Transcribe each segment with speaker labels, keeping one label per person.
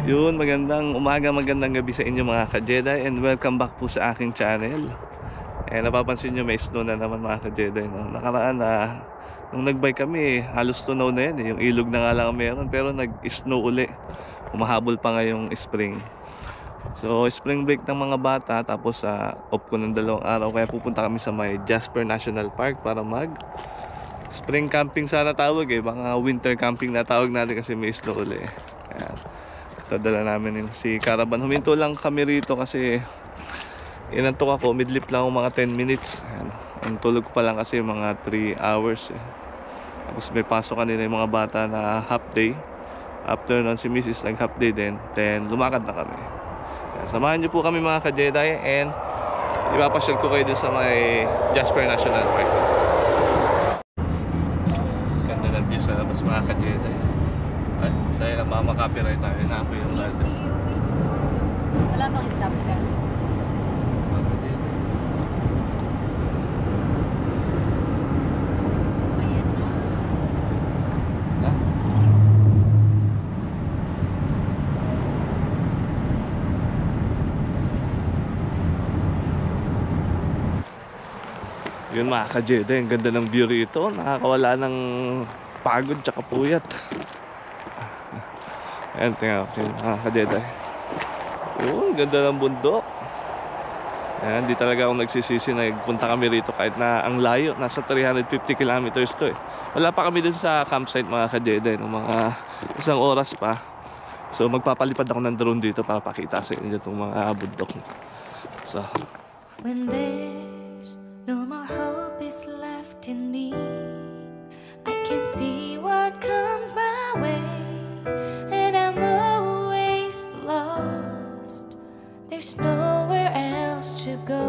Speaker 1: Yun, magandang umaga, magandang gabi sa inyo mga ka-Jedi, and welcome back po sa aking channel. Napapansin nyo may snow na naman mga ka-Jedi, no? Nakaraan na nung nag-bike kami, halos tunaw na yan, yung ilog na nga lang meron, pero nag-snow uli. Umahabol pa nga yung spring. So spring break ng mga bata, tapos off ko ng 2 araw, kaya pupunta kami sa may Jasper National Park para mag spring camping sana tawag baka winter camping na tawag natin kasi may snow uli. Ayan, dala namin yung si Caravan. Huminto lang kami rito kasi inantok ako, midlip lang ako mga 10 minutes. Ayan, ang tulog pa lang kasi mga 3 hours Tapos may pasok kanina yung mga bata na half day. After nun si Mrs. nag half day din, then lumakad na kami. Ayan, samahan nyo po kami mga ka-Jedi, and ipapasyal ko kayo din sa may Jasper National Park. Ganda ng view sa labas mga ka-Jedi. At dahil ang makaka-copyright tayo, na ako yung lahat.
Speaker 2: Wala bang stop ka? Ayan na.
Speaker 1: Ha? Yun mga ka-Jedi, ang ganda ng view rito. Nakakawala ng pagod tsaka puyat. Ayan, tingnan ko mga ka-Jedi. Yun, ganda ng bundok. Ayan, di talaga ako nagsisisi na nagpunta kami rito kahit na ang layo. Nasa 350 kilometers to Wala pa kami dun sa campsite mga ka-Jedi, no? Mga 1 oras pa. So magpapalipad ako ng drone dito para pakita sa inyo itong mga bundok. So
Speaker 3: when there's no more hope is left in me, I can see what comes my way, and I'm always lost. There's nowhere else to go.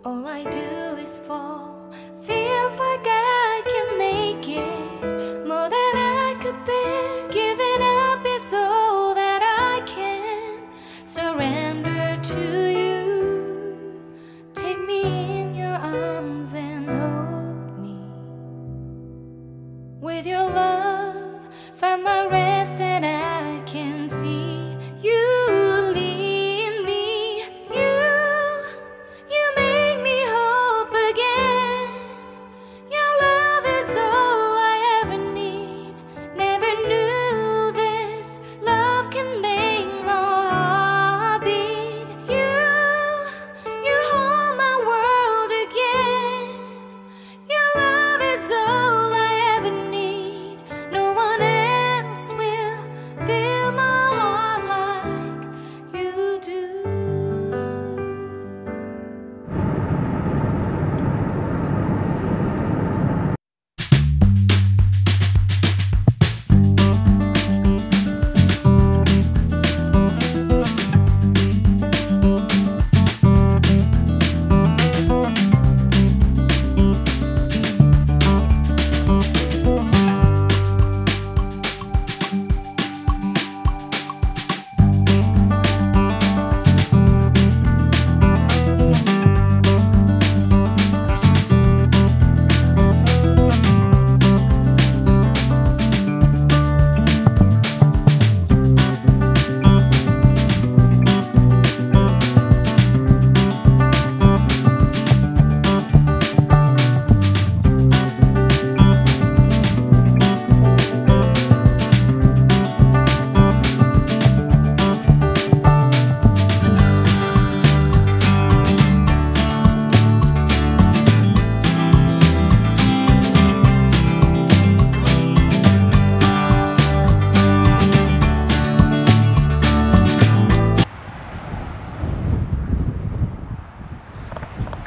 Speaker 3: All I do is fall. Feels like I can make it more than I could bear. Giving up is all that I can surrender to you. Take me in your arms and hold me. With your love, find my rest, and I can see you lead me. You make me hope again. Your love is all I ever need. Never knew this love can make my heart beat. You hold my world again. Your love is all I ever need. No one else will fill my heart like you do.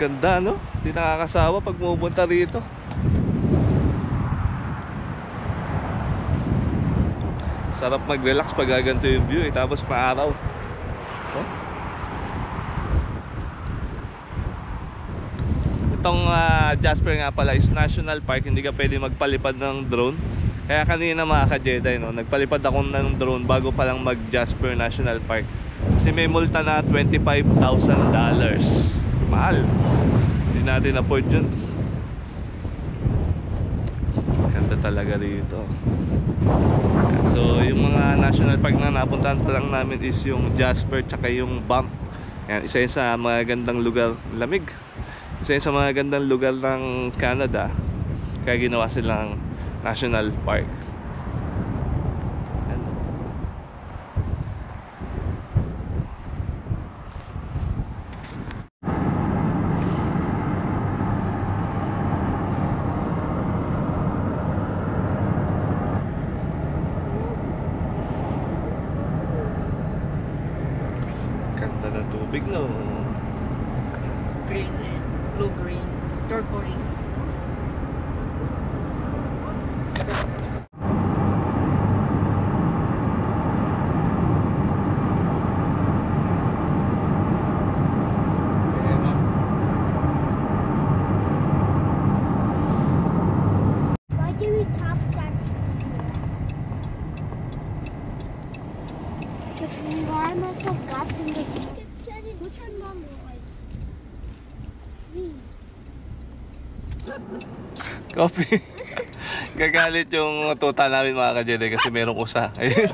Speaker 1: ganda, no? Hindi nakakasawa pag pumunta rito. Sarap mag-relax pag gaganto yung view tapos maaraw. Oh? Itong Jasper nga pala is national park. Hindi ka pwede magpalipad ng drone. Kaya kanina mga ka-Jedi, no, nagpalipad ako ng drone bago pa lang mag Jasper National Park. Kasi may multa na $25,000. Mahal. Hindi natin afford yun. Ganda talaga rito. So yung mga national park na napuntahan pa lang namin is yung Jasper tsaka yung Banff. Yan, isa yun sa mga gandang lugar. Lamig. Isa yun sa mga gandang lugar ng Canada. Kaya ginawa silang national park. Yan. Ganda ng tubig, no?
Speaker 2: Green and blue-green. Turquoise.
Speaker 4: Why do we top that? Because we are multiple gaps in this. Which one mom likes? Me.
Speaker 1: Coffee. Gagalit yung tuta namin mga ka-Jedi kasi merong usa. Ayun.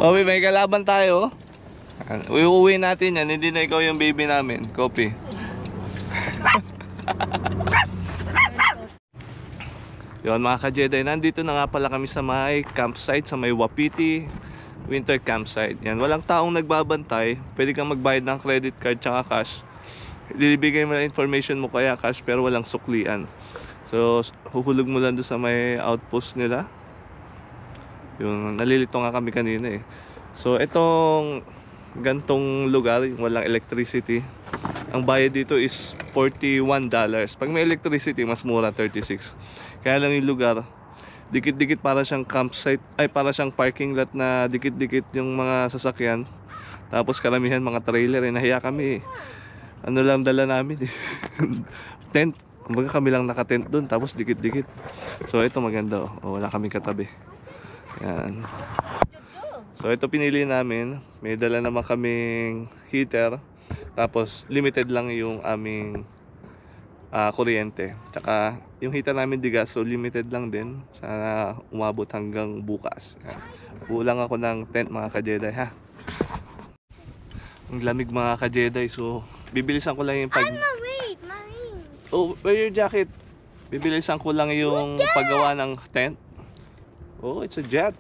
Speaker 1: Coffee, may kalaban tayo. Uuwi natin yan. Hindi na ikaw yung baby namin. Coffee. Yun mga ka-Jedi, nandito na nga pala kami sa may campsite, sa may Wapiti Winter Campsite. Yan, walang taong nagbabantay. Pwede kang magbayad ng credit card tsaka cash. Ilibigay mo na information mo kaya cash, pero walang suklian. So huhulog mo lang doon sa may outpost nila. Yung nalilito nga kami kanina eh. So itong gantong lugar, yung walang electricity, ang bayad dito is $41. Pag may electricity, mas mura, 36. Kaya lang yung lugar, dikit-dikit para siyang campsite, ay para siyang parking lot na dikit-dikit yung mga sasakyan. Tapos karamihan mga trailer, eh, nahiya kami eh. Ano lang dala namin eh. Tent. Kumbaga kami lang naka-tent doon, tapos dikit-dikit. So ito maganda oh. Wala kaming katabi. Yan. So ito pinili namin. May dala naman kaming heater. Tapos limited lang yung aming kuryente. Tsaka yung heater namin di gas, so limited lang din. Sana umabot hanggang bukas. Yan. Bulang ako ng tent mga ka-Jedi ha. Ang lamig mga ka-Jedi, so bibilisan ko lang yung
Speaker 4: I'm married, marine.
Speaker 1: Oh, wear your jacket. Bibilisan ko lang yung paggawa ng tent. Oh, it's a jet.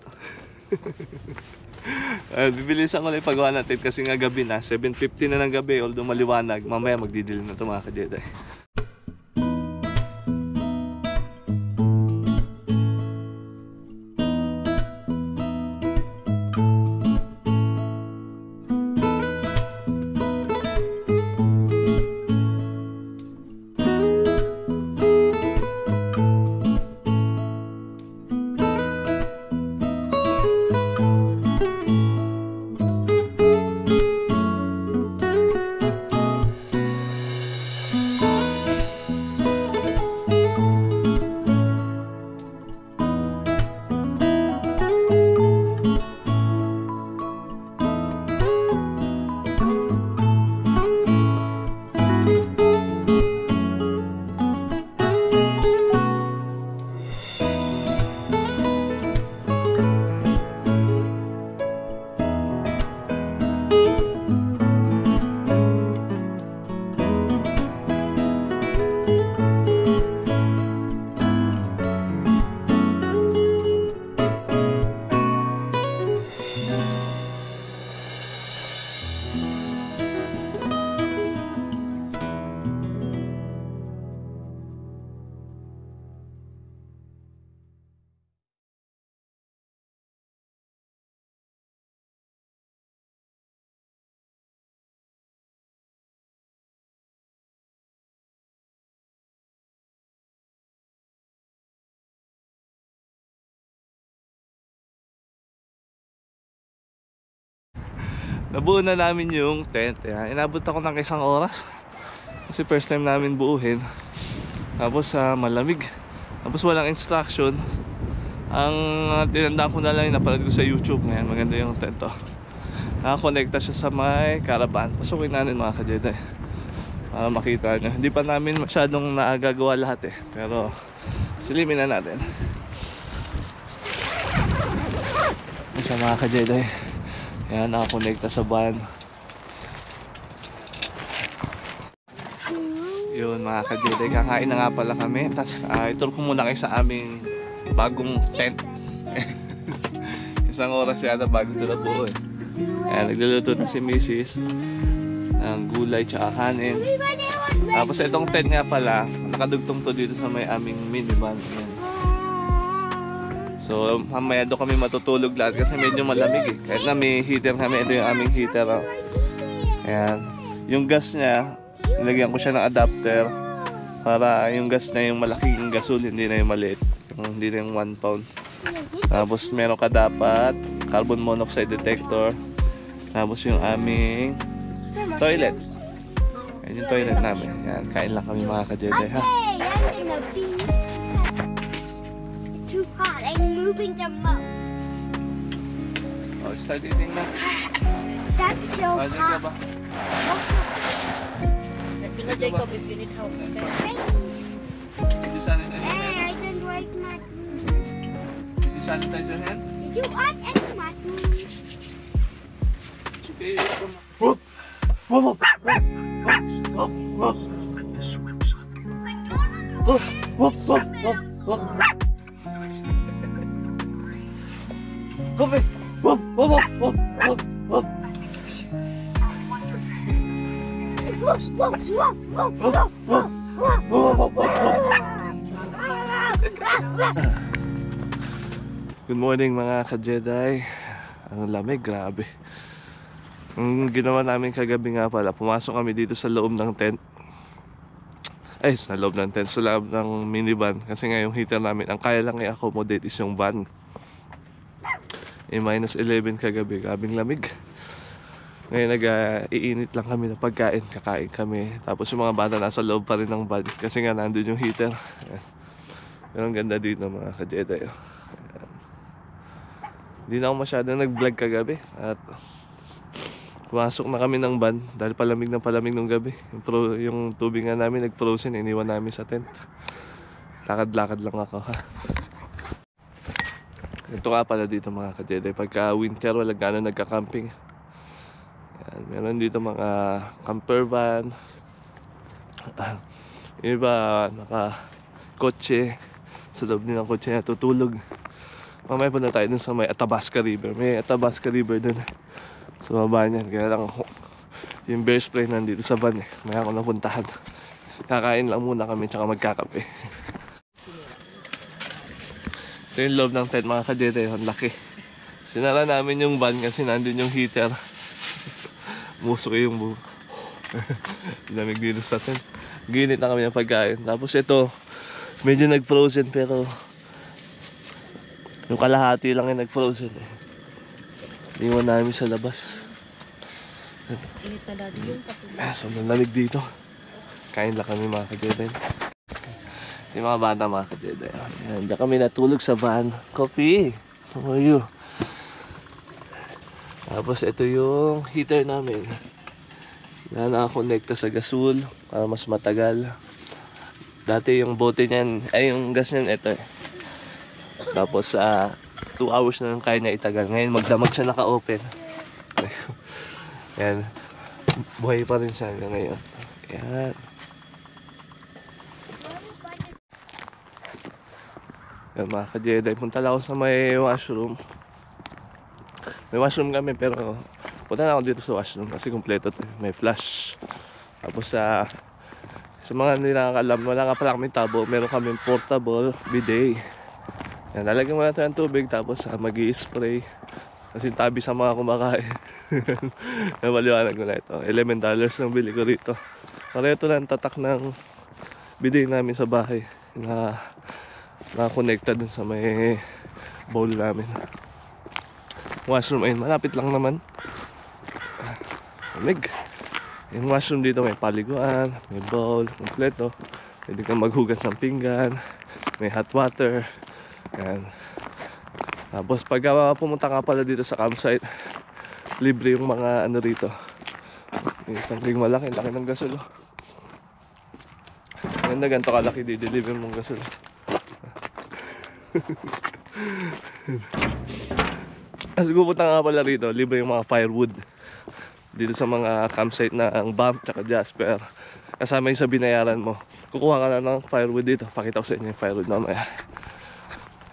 Speaker 1: Bibilisan ko lang yung paggawa ng tent kasi nga gabi na, 7:50 na ng gabi, although maliwanag. Mamaya magdidilim na ito mga ka-Jedi. Nabuo na namin yung tent. Inabot ako ng isang oras kasi first time namin buuhin. Tapos malamig. Tapos walang instruction. Ang tinandaan ko na lang yung napanood ko sa YouTube. Ngayon maganda yung tent to. Nakakonekta siya sa may caravan. Pasukin natin mga ka-Jedi para makita nyo. Hindi pa namin masyadong naagagawa lahat eh, pero silimin na natin. Isa mga ka-Jedi. Ayan, nakakonekta sa van. Yun mga ka-Jedi, kakain na nga pala kami. Tapos ituro ko muna kayo sa aming bagong tent. Isang oras yata bago ito na buo eh. Ayan, nagluluto na si Mrs. ng gulay tsaka kanin. Tapos itong tent nga pala, nakadugtong to dito sa may aming minivan. Ayan. So mamaya doon kami matutulog lahat kasi medyo malamig eh. Kahit na may heater kami, ito yung aming heater. Ayan. Yung gas niya, nilagyan ko siya ng adapter para yung gas na yung malaking gasol, hindi na yung maliit, hindi na yung 1 pound. Tapos meron ka dapat carbon monoxide detector. Tapos yung aming toilet. Yan yung toilet namin. Yan, kain lang kami mga ka-Jedi ha.
Speaker 4: Okay, I'm gonna be too hot. I'm moving the moat.
Speaker 1: Oh, start eating na.
Speaker 4: That's so
Speaker 1: Magic na
Speaker 4: hot.
Speaker 1: ba?
Speaker 2: Let me know, Jacob, if you need help. Okay?
Speaker 1: Did you sanitize your
Speaker 4: Hey,
Speaker 1: hand?
Speaker 4: I didn't write my food.
Speaker 1: Did you sanitize your hand?
Speaker 4: Did you add any my food?
Speaker 1: It's okay. Good morning mga ka-Jedi. Ang lamig, grabe. Ang ginawa namin kagabi nga pala, pumasok kami dito sa loob ng tent. Ay, sa loob ng tent, sa loob ng minivan. Kasi nga yung heater namin, ang kaya lang i-accommodate is yung van. Minus 11 kagabi, grabing lamig. Ngayon nag-iinit lang kami ng pagkain, kakain kami. Tapos yung mga bata nasa loob pa rin ng van kasi nga nandun yung heater. Pero ang ganda dito mga ka-Jedi. Hindi na ako masyadong nag-vlog kagabi. At pumasok na kami ng van dahil palamig ng palamig nung gabi. Yung tubig nga namin nag-frozen, iniwan namin sa tent. Lakad-lakad lang ako ha. Ito nga pala dito mga ka-Jedi, pagka winter wala gano'n nagka-camping. Yan, meron dito mga camper van. Yung iba naka-kotse. Sa loob din ng kotse na tutulog. Mamaya punta tayo dun sa may Athabasca River. May Athabasca River dun sa baba niyan. Kaya lang yung bear spray nandito sa van eh. Maya ako napuntahan. Kakain lang muna kami tsaka magkakape. Ito yung loob ng tent mga ka-Jedi. Ang laki. Sinara namin yung van kasi nandun yung heater. Musok yung buho. Lamig dito sa tent. Ginit na kami ng pagkain. Tapos ito, medyo nag-frozen pero yung kalahati lang yung nag-frozen eh. Iwan namin sa labas.
Speaker 2: Init na daddy yung patulog.
Speaker 1: So malamig dito. Kain lang kami mga ka-Jedi. Yung mga bata mga ka-Jedi. Diyan kami natulog sa van. Coffee, how are you? Tapos ito yung heater namin na nakakonekta sa gasol para mas matagal. Dati yung bote niyan, ay yung gas niyan ito eh. Tapos 2 hours na lang kaya niya itagal. Ngayon magdamag siya naka-open. Yan. Buhay pa rin siya ngayon. Yan. Yan mga ka-Jedi, punta lang ako sa may washroom. May washroom kami pero punta na ako dito sa washroom kasi kompleto to. May flush. Tapos sa mga nilakalam, wala nga pala kami tabo. Meron kami portable bidet. Yan, lalagyan mo natin ng tubig tapos mag-i-spray. Kasi tabi sa mga kumakain. Namaliwanag ko na ito. $11 ang bili ko rito. Pareho lang tatak ng bidet namin sa bahay na nakakonekta dun sa may bowl namin. Washroom ayun, malapit lang naman. Lamig. Yung washroom dito may paliguan, may bowl, kompleto. Pwede kang maghugas ng pinggan, may hot water. Ayan. Tapos pag pumunta ka pala dito sa campsite, libre yung mga ano rito. May tangling malaki, laki ng gasol. Ganda, ganito kalaki di-deliver mong gasol. As pupunta nga pala rito, libre yung mga firewood dito sa mga campsite na ang Banff tsaka Jasper. Kasama yung sa binayaran mo. Kukuha ka na ng firewood dito. Pakita ko sa inyo yung firewood mamaya.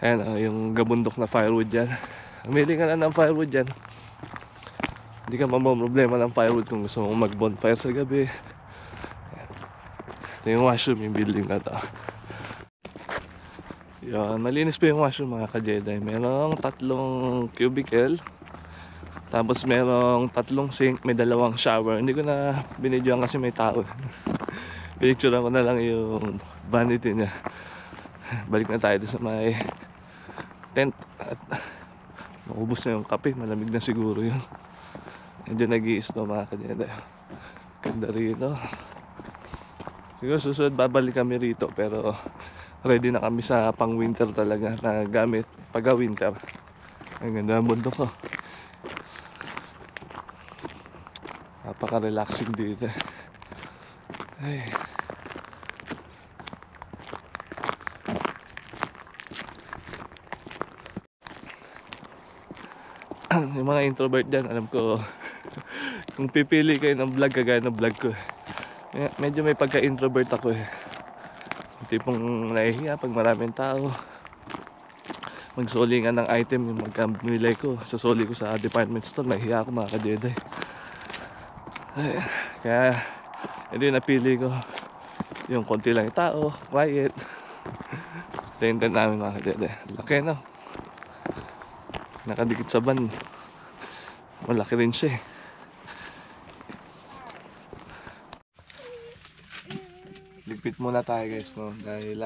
Speaker 1: Ayan, yung gabundok na firewood dyan. Amili ka na ng firewood dyan. Hindi ka problema ng firewood kung gusto mong mag-bonfire sa gabi. Ayan. Ito yung washroom, yung building na to. Yan, malinis pa yung washroom mga ka-Jedi. Merong 3 cubicle. Tapos merong 3 sink, may 2 shower. Hindi ko na binidyoan kasi may tao. Pinicturean ko na lang yung vanity niya. Balik na tayo sa may tent. At maubos na yung kape, malamig na siguro yun. Medyo nag-i-snow mga ka-Jedi. Ganda rito. Siguro susunod babalik kami rito, pero ready na kami sa pang winter talaga na gamit pag winter. Ang ganda ng bundok ko. Napaka-relaxing dito. Ay. Yung mga introvert dyan, alam ko kung pipili kayo ng vlog kagaya ng vlog ko, medyo may pagka-introvert ako eh. Yung tipong nahihiya pag maraming tao. Magsulingan ng item yung magkamili ko. Susuli ko sa department store, nahihiya ako mga ka-Jedi. Ay, kaya ito yung napili ko, yung konti lang yung tao, quiet. Ito yung tent namin mga ka-Jedi. Laki no, nakadikit sa van. Malaki rin siya eh. Ligpit muna tayo guys no, dahil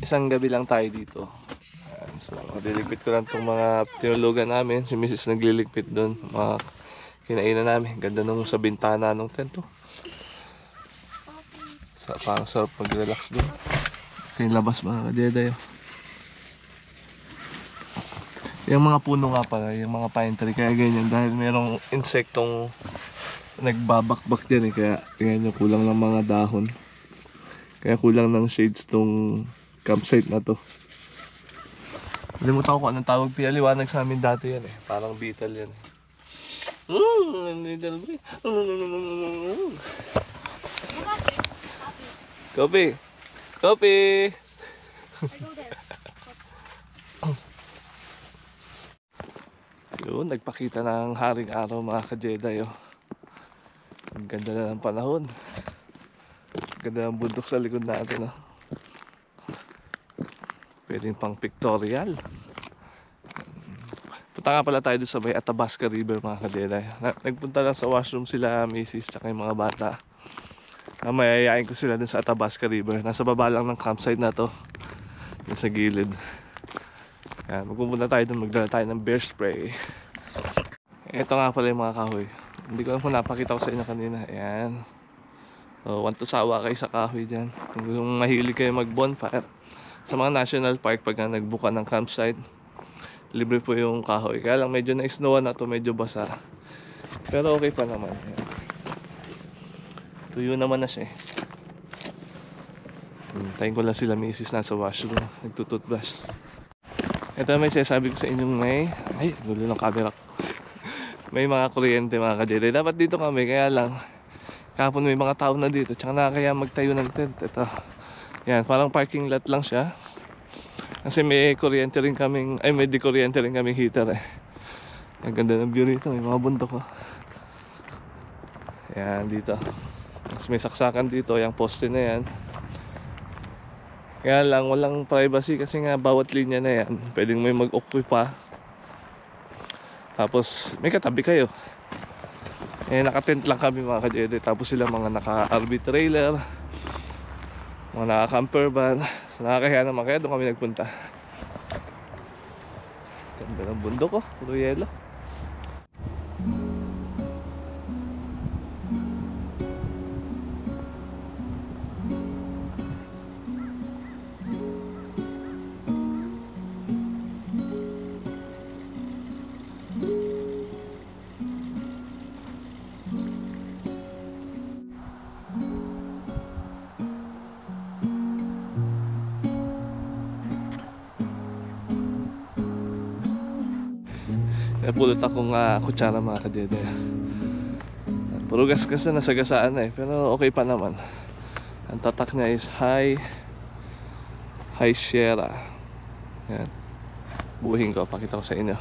Speaker 1: isang gabi lang tayo dito. So liligpit ko lang itong mga tinulugan namin. Si Mrs. nagliligpit doon, mga kinainan namin. Ganda nung sa bintana nung tent oh. Parang sarap mag-relax doon. Ito yung labas mga ka-Jedi oh. Yung mga puno nga pala, yung mga pine tree, kaya ganyan dahil merong insektong nagbabakbak dyan eh, kaya ganyan yung kulang ng mga dahon. Kaya kulang ng shades tong campsite na to. Nalimutan ko kung anong tawag, pinaliwanag sa amin dati yan eh, parang beetle yan. Coffee! Coffee! Yun, nagpakita ng haring araw mga ka-Jedi oh. Ang ganda na ng panahon. Ang ganda ng bundok sa likod natin oh. Pwedeng pang pictorial. Punta nga pala tayo doon sa may Athabasca River mga ka-Jedi. Nagpunta lang sa washroom sila Macy's tsaka yung mga bata. Mayayain ko sila doon sa Athabasca River. Nasa baba lang ng campsite na to, doon sa gilid. Yan, magpupunta tayo doon, magdala tayo ng bear spray. Ito nga pala yung mga kahoy. Hindi ko alam kung napakita ko sa inyo kanina. Ayan. So, want to sawa kayo sa kahoy dyan. Kung mahilig kayo mag bonfire sa mga national park, pag nagbuka ng campsite, libre po yung kahoy. Kaya lang medyo na-snowan na to, medyo basa. Pero okay pa naman. Ayan. Tuyo naman na siya eh. Hintayin ko lang sila misis nasa washroom, nagtututbrush. Ito may sinasabi ko sa inyong may, ay gulo ng camera ko. May mga kuryente mga ka-Jedi. Dapat dito kami, kaya lang kahapon may mga tao na dito, tsaka nakakaya magtayo ng tent. Ito, yan, parang parking lot lang siya. Kasi may kuryente rin kaming, ay may di-kuryente rin kaming heater eh. Ang ganda ng view rito, may mga bundok oh. Yan dito. Tapos may saksakan dito, yung poste na yan. Kaya lang walang privacy kasi nga bawat linya na yan pwedeng may mag-occupy pa. Tapos may katabi kayo. Eh naka-tent lang kami mga ka-Jedi. Tapos sila mga naka-RV trailer, mga naka-camper van. So nakakahiya naman, kaya doon kami nagpunta. Ganda ng bundok oh, puro yelo. Kaya pulot akong kutsara mga kadede. Puro gas-gas na, nasagasaan na eh. Pero okay pa naman. Ang tatak niya is High Sierra. Yan. Buhin ko, pakita ko sa inyo.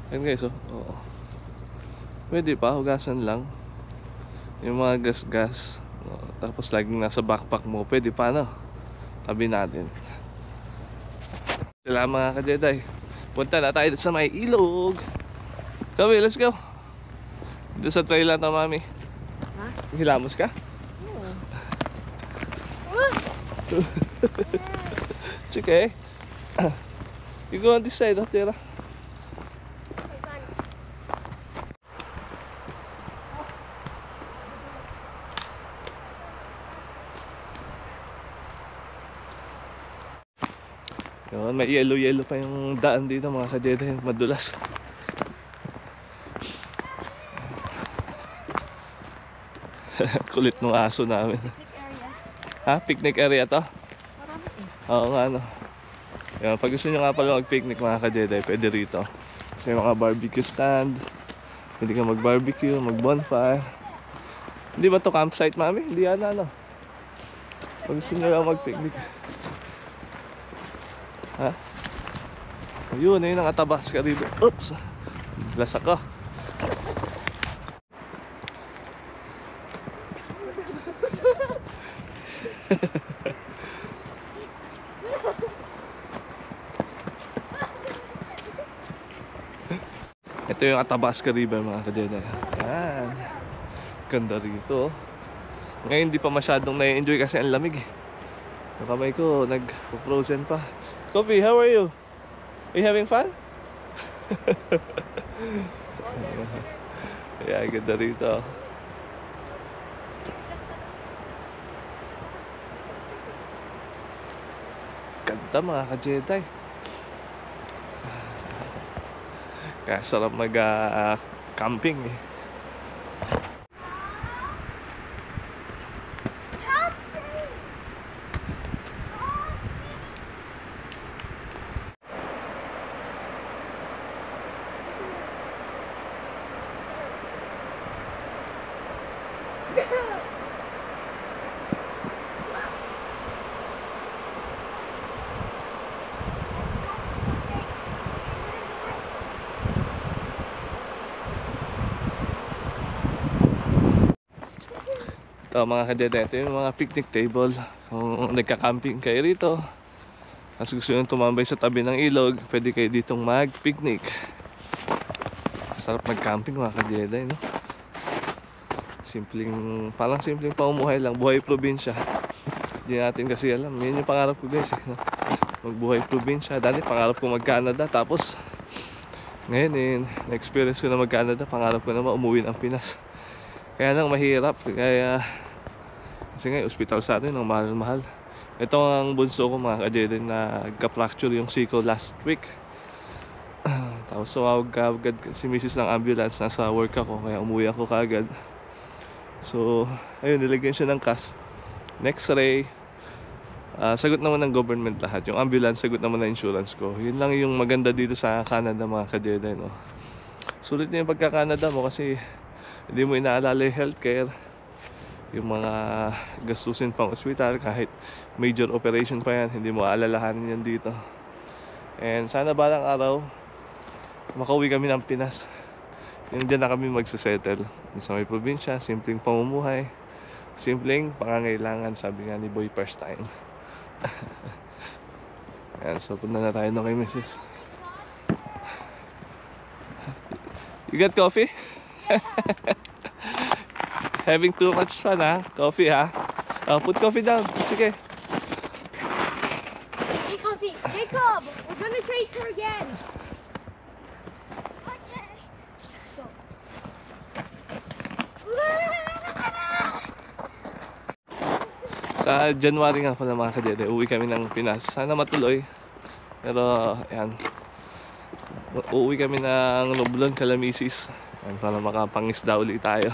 Speaker 1: Yan guys, oh. Oo. Pwede pa, hugasan lang. Yung mga gas-gas. Tapos laging nasa backpack mo, pwede pa, no? Tabi natin. Sila mga kajeday, punta na tayo sa may ilog. Kami, let's go. Doon sa trail lang to, mami.
Speaker 2: Ha?
Speaker 1: Hilamos ka?
Speaker 2: Oo.
Speaker 1: It's okay. You go on this side, oh, Tira. Yun, may yellow pa yung daan dito mga kajeday, madulas. Kulit ng aso namin.
Speaker 2: Picnic area.
Speaker 1: Ha? Picnic area to?
Speaker 2: Marami eh.
Speaker 1: Oo nga, no. Yun, pag gusto nyo nga pala mag-picnic mga kajeday, pwede rito. Kasi may mga barbecue stand. Pwede ka mag-barbecue, mag-bonfire. Hindi ba to campsite, mami? Hindi yan, ano. Pag gusto nyo lang mag-picnic. Ha? Ayun, ayun ang Atabas Caribe. Oops! Lasa ko. Ito yung Athabasca River mga kadena. Yan. Ganda rito. Ngayon hindi pa masyadong na-enjoy kasi ang lamig eh. Yung kamay ko nag-frozen pa. Coffee, how are you? Are you having fun? Yeah, ganda rito. Ganda mga ka-Jedi. Kaya sarap mag-camping eh. Ito mga kadede, ito yung mga picnic table. Kung nagka-camping kayo rito, as gusto nyo tumambay sa tabi ng ilog, pwede kayo ditong mag-picnic. Sarap mag-camping mga kadede, no? Parang simpleng pamumuhay lang, buhay probinsya. Hindi natin kasi alam, yun yung pangarap ko guys eh, no? Magbuhay probinsya. Dati pangarap ko mag-Canada, tapos ngayon eh, na-experience ko na mag-Canada, pangarap ko naman umuwi ng Pinas. Kaya lang mahirap, kasi nga ospital sa atin, ang mahal-mahal. Ito ang bunso ko mga ka-Jedi na nagka-fracture yung siko last week. Tapos sumawag agad si Mrs. ng ambulance, nasa work ako, kaya umuwi ako kaagad. So, ayun, nilagyan siya ng cast. X-ray, sagot naman ng government lahat. Yung ambulance, sagot naman ng insurance ko. Yun lang yung maganda dito sa Canada mga ka-Jedi, no? Sulit na yung pagka-Canada mo kasi hindi mo inaalala yung healthcare, yung mga gastusin pang ospital, kahit major operation pa yan, hindi mo aalalahanin yan dito. And sana balang araw makauwi kami ng Pinas. Yung dyan na kami magsasettle sa may probinsya, simpleng pamumuhay, simpleng pangangailangan, sabi nga ni Boy first time. Ayan, so punta na tayo kay Mrs. You got coffee? Having too much fun, ha? Coffee, ha? Put coffee down. Sige.
Speaker 4: Hey, Coffee, Jacob, we're gonna trace her again. Okay. Go.
Speaker 1: Sa January nga pala mga kadede, uwi kami ng Pinas. Sana matuloy. Pero, ayan. Uuwi kami ng Noblon, Calamisis. Para makapangisda ulit tayo.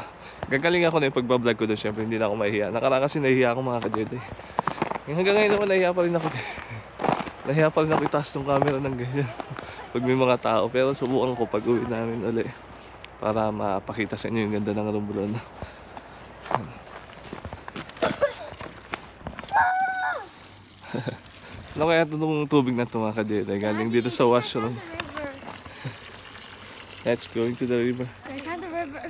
Speaker 1: Gagaling ako na yung pagbablog ko doon. Siyempre hindi na ako mahihiya. Nakaraan kasi nahihiya ako mga kadede. Hanggang ngayon naman nahiya pa rin ako. Nahiya pa rin ako itaas ng camera ng ganyan. Pag may mga tao. Pero subukan ko pag uwi namin ulit. Para mapakita sa inyo yung ganda ng Romblon. Ano kaya itong tubig na ito mga ka-Jedi? Galing dito sa washroom. Let's go into the river.
Speaker 4: There's not the river.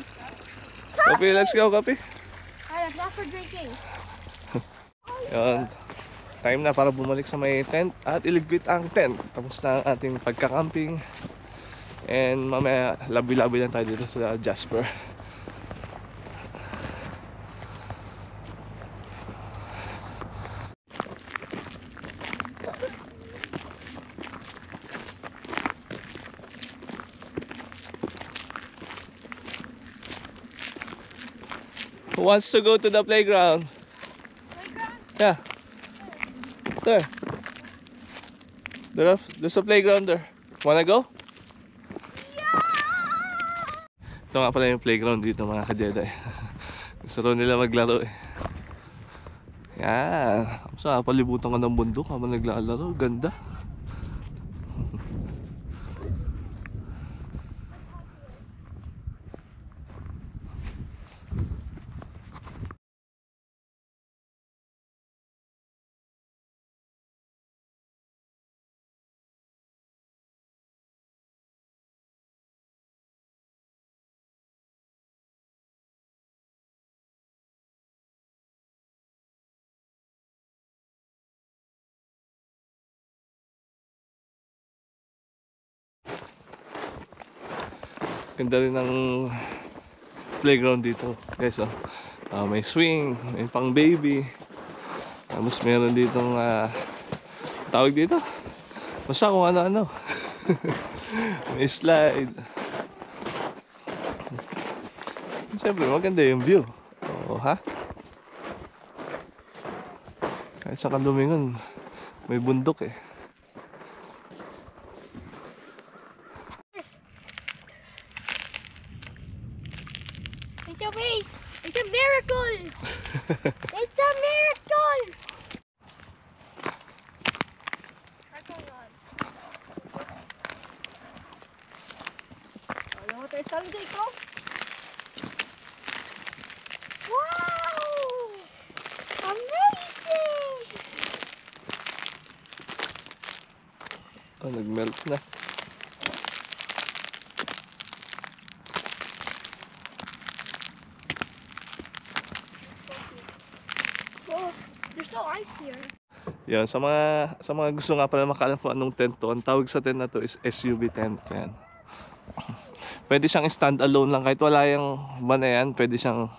Speaker 1: Kapi, let's go, Kapi.
Speaker 4: Alright, it's not for drinking.
Speaker 1: Yun. Time na para bumalik sa may tent at iligpit ang tent. Tapos na ang ating pagka-camping. And mamaya labi-labi lang tayo dito sa Jasper. Who wants to go to the playground? Yeah. There. There's a playground there. Wanna go? Ito nga pala yung playground dito mga ka-Jedi. Gusto rin nila maglaro eh. Yan. So palibutan ko ng bundok habang naglalaro. Ganda. Ganda rin ng playground dito guys oh. May swing, may pang baby. Tapos meron ditong tawag dito basta kung ano-ano. May slide. Siyempre maganda yung view. Oo ha. Kahit sa kalumingon may bundok eh.
Speaker 4: It's a miracle! It's a miracle! Ano mo tayo subject ko? Wow! Amazing!
Speaker 1: Oh, nag-melt na.
Speaker 4: There's no ice here.
Speaker 1: Yan, sa mga gusto nga pala makaalam kung anong tent to, ang tawag sa tent na to is SUV tent. Yan. Pwede siyang stand alone lang kahit wala yung van na yan, pwede siyang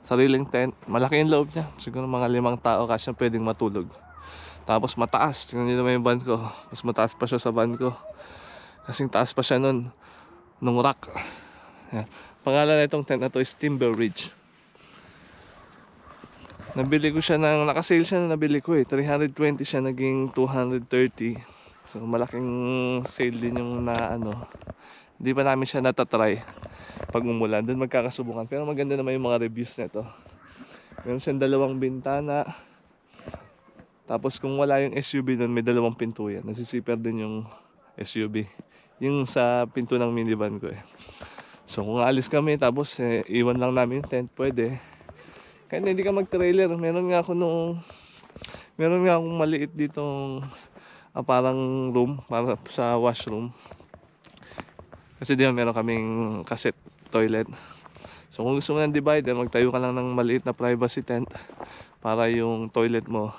Speaker 1: sariling tent. Malaki yung loob niya, siguro mga 5 tao kasi pwedeng matulog. Tapos mataas, tingnan niyo naman yung van ko, mas mataas pa siya sa van ko. Kasing taas pa siya nung rack. Yan. Pangalan na itong tent na to is Timber Ridge. Nabili ko siya naka-sale siya na nabili ko eh. 320 siya, naging 230. So malaking sale din yung hindi pa namin siya natatry pag umulan. Doon magkakasubukan. Pero maganda naman yung mga reviews nito. Meron siyang 2 bintana. Tapos kung wala yung SUV doon, may 2 pinto yan. Nasisiper din yung SUV. Yung sa pinto ng minivan ko eh. So kung alis kami, tapos iwan lang namin yung tent, pwede. Kaya hindi ka mag-trailer. Meron nga akong maliit ditong parang room para sa washroom. Kasi di ba meron kaming cassette toilet. So kung gusto mo ng divider, magtayo ka lang ng maliit na privacy tent para yung toilet mo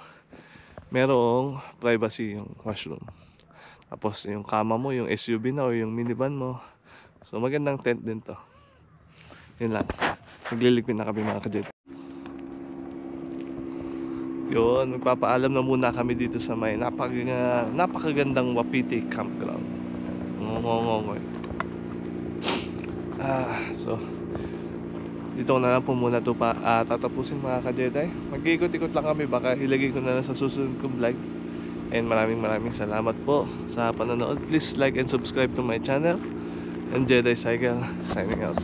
Speaker 1: merong privacy yung washroom. Tapos yung kama mo, yung SUV na o yung minivan mo. So magandang tent din to. Yun lang. Nagliligpit na kami mga ka-Jedi. Yun, magpapaalam na muna kami dito sa may napakagandang Wapiti Campground. Ngongongoy. So dito ko na lang po muna ito tatapusin mga ka-Jedi. Mag-iikot-ikot lang kami, baka ilagay ko na lang sa susunod kong vlog. And maraming salamat po sa panonood. Please like and subscribe to my channel. And Jedi Cycle signing out.